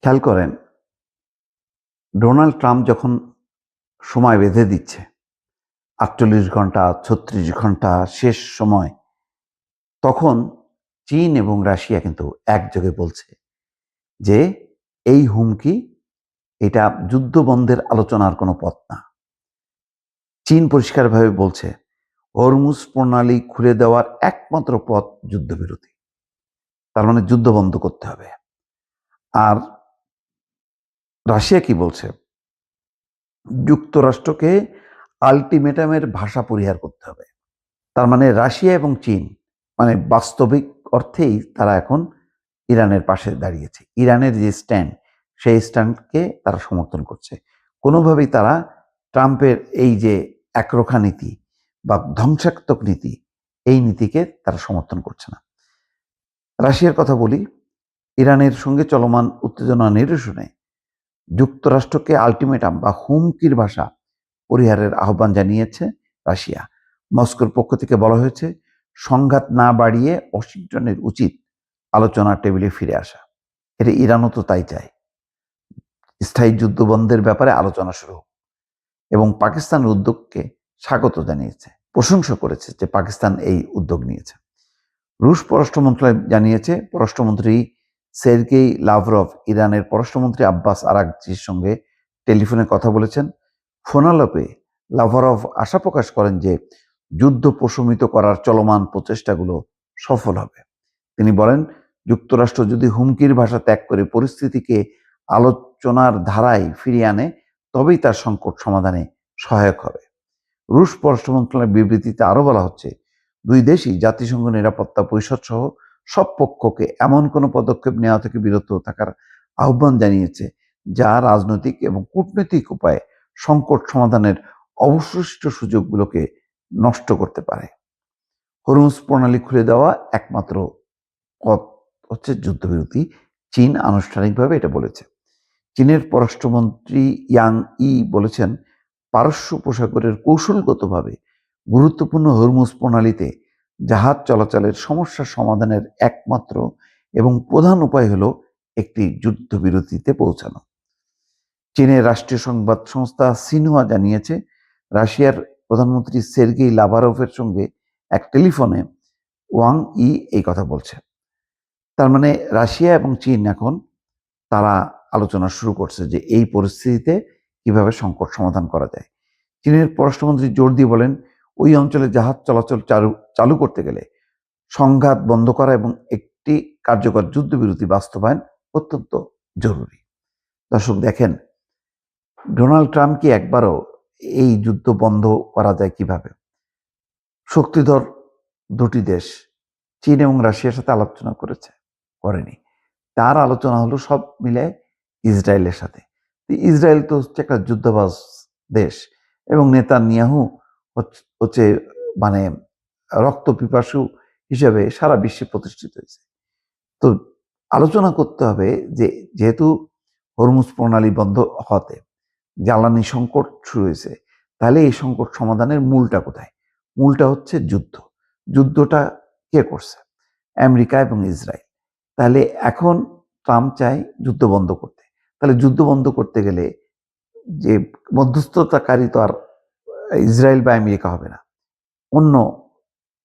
খেয়াল করেন, Donald Trump যখন সময় বেঁধে দিচ্ছে ৪৮ ঘন্টা, ৩৬ ঘন্টা শেষ সময়, তখন চীন এবং রাশিয়া কিন্তু একযোগে বলছে যে এই হুমকি, এটা যুদ্ধ বন্ধের আলোচনার কোনো পথ না। চীন পরিষ্কারভাবে বলছে হরমুজ প্রণালী খুলে দেওয়ার একমাত্র পথ যুদ্ধবিরতি। তার মানে যুদ্ধ বন্ধ করতে হবে। আর রাশিয়া কি বলছে? যুক্তরাষ্ট্রকে আলটিমেটামের ভাষা পরিহার করতে হবে। তার মানে রাশিয়া এবং চীন মানে বাস্তবিক অর্থেই তারা এখন ইরানের পাশে দাঁড়িয়েছে। ইরানের যে স্ট্যান্ড, সেই স্ট্যান্ডকে তারা সমর্থন করছে। কোনোভাবেই তারা ট্রাম্পের এই যে একরোখা নীতি বা ধ্বংসাত্মক নীতি, এই নীতিকে তারা সমর্থন করছে না। রাশিয়ার কথা বলি, ইরানের সঙ্গে চলমান উত্তেজনা নিরসনে যুক্তরাষ্ট্রকে আলটিমেটাম বা হুমকির ভাষা পরিহারের আহ্বান জানিয়েছে রাশিয়া। মস্কোর পক্ষ থেকে বলা হয়েছে, সংঘাত না বাড়িয়ে ওয়াশিংটনের উচিত আলোচনার টেবিলে ফিরে আসা। এটা ইরানও তো তাই চায়, স্থায়ী যুদ্ধ বন্ধের ব্যাপারে আলোচনা শুরু হোক। এবং পাকিস্তানের উদ্যোগকে স্বাগত জানিয়েছে, প্রশংসা করেছে যে পাকিস্তান এই উদ্যোগ নিয়েছে। রুশ পররাষ্ট্র মন্ত্রণালয় জানিয়েছে, পররাষ্ট্রমন্ত্রী সের্গেই লাভরভ ইরানের পররাষ্ট্রমন্ত্রী আব্বাস আরাগচির সঙ্গে টেলিফোনে কথা বলেছেন। ফোনালাপে লাভরভ আশা প্রকাশ করেন যে যুদ্ধ প্রশমিত করার চলমান প্রচেষ্টাগুলো সফল হবে। তিনি বলেন, যুক্তরাষ্ট্র যদি হুমকির ভাষা ত্যাগ করে পরিস্থিতিকে আলোচনার ধারায় ফিরিয়ে আনে, তবেই তার সংকট সমাধানে সহায়ক হবে। রুশ পররাষ্ট্র মন্ত্রণালয়ের বিবৃতিতে আরও বলা হচ্ছে, দুই দেশই জাতিসংঘ নিরাপত্তা পরিষদ সহ সব পক্ষকে এমন কোনো পদক্ষেপ নেওয়া থেকে বিরত থাকার আহ্বান জানিয়েছে যা রাজনৈতিক এবং কূটনৈতিক উপায়ে সংকট সমাধানের অবশিষ্ট সুযোগগুলোকে নষ্ট করতে পারে। হরমুজ প্রণালী খুলে দেওয়া একমাত্র পথ হচ্ছে যুদ্ধবিরতি। চীন আনুষ্ঠানিকভাবে এটা বলেছে। চীনের পররাষ্ট্রমন্ত্রী ইয়াং ই বলেছেন, পারস্য উপসাগরের কৌশলগতভাবে গুরুত্বপূর্ণ হরমুজ প্রণালীতে জাহাজ চলাচলের সমস্যা সমাধানের একমাত্র এবং প্রধান উপায় হল একটি যুদ্ধবিরতিতে পৌঁছানো। চীনের রাষ্ট্রীয় সংবাদ সংস্থা সিনহুয়া জানিয়েছে, রাশিয়ার প্রধানমন্ত্রী সের্গেই লাভারভের সঙ্গে এক টেলিফোনে ওয়াং ই এই কথা বলছে। তার মানে রাশিয়া এবং চীন এখন তারা আলোচনা শুরু করছে যে এই পরিস্থিতিতে কিভাবে সংকট সমাধান করা যায়। চীনের পররাষ্ট্রমন্ত্রী জোর দিয়ে বলেন, ওই অঞ্চলে জাহাজ চলাচল চালু করতে গেলে সংঘাত বন্ধ করা এবং একটি কার্যকর যুদ্ধবিরতি বাস্তবায়ন অত্যন্ত জরুরি। দর্শক দেখেন, ডোনাল্ড ট্রাম্প কি একবারও এই যুদ্ধ বন্ধ করা যায় কিভাবে? শক্তিধর দুটি দেশ চীন এবং রাশিয়ার সাথে আলোচনা করেনি। তার আলোচনা হলো সব মিলে ইসরায়েলের সাথে। ইসরায়েল তো হচ্ছে একটা যুদ্ধবাজ দেশ এবং নেতানিয়াহু হচ্ছে মানে রক্ত পিপাসু হিসেবে সারা বিশ্বে প্রতিষ্ঠিত হয়েছে। তো আলোচনা করতে হবে যে যেহেতু হরমুজ প্রণালী বন্ধ হতে জ্বালানি সংকট শুরু হয়েছে, তাহলে এই সংকট সমাধানের মূলটা কোথায়? মূলটা হচ্ছে যুদ্ধ। যুদ্ধটা কে করছে? আমেরিকা এবং ইসরায়েল। তাহলে এখন ট্রাম্প চায় যুদ্ধ বন্ধ করতে। তাহলে যুদ্ধ বন্ধ করতে গেলে যে মধ্যস্থতাকারী তো আর ইসরায়েল বা আমেরিকা হবে না, অন্য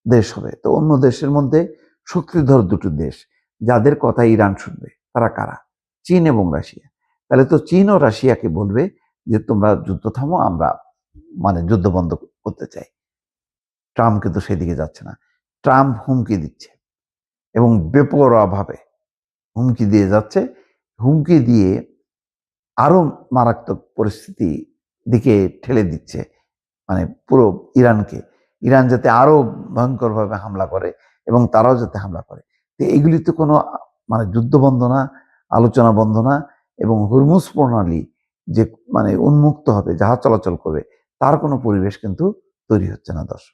দেশ হবে। তো অন্য দেশের মধ্যে শক্তিধর দুটো দেশ যাদের কথা ইরান শুনবে, তারা কারা? চীন এবং রাশিয়া। তাহলে তো চীন ও রাশিয়াকে বলবে যে তোমরা যুদ্ধ থামো, আমরা যুদ্ধ বন্ধ করতে চাই। ট্রাম্প কিন্তু সেদিকে যাচ্ছে না। ট্রাম্প হুমকি দিচ্ছে এবং বেপরোয়াভাবে হুমকি দিয়ে যাচ্ছে। হুমকি দিয়ে আরো মারাত্মক পরিস্থিতি দিকে ঠেলে দিচ্ছে, পুরো ইরানকে। ইরান যাতে আরো ভয়ঙ্করভাবে হামলা করে এবং তারাও যাতে হামলা করে। তো এগুলি তো কোনো যুদ্ধ বন্ধ না, আলোচনা বন্ধ না, এবং হরমুজ প্রণালী যে উন্মুক্ত হবে, জাহাজ চলাচল করবে, তার কোনো পরিবেশ কিন্তু তৈরি হচ্ছে না দর্শক।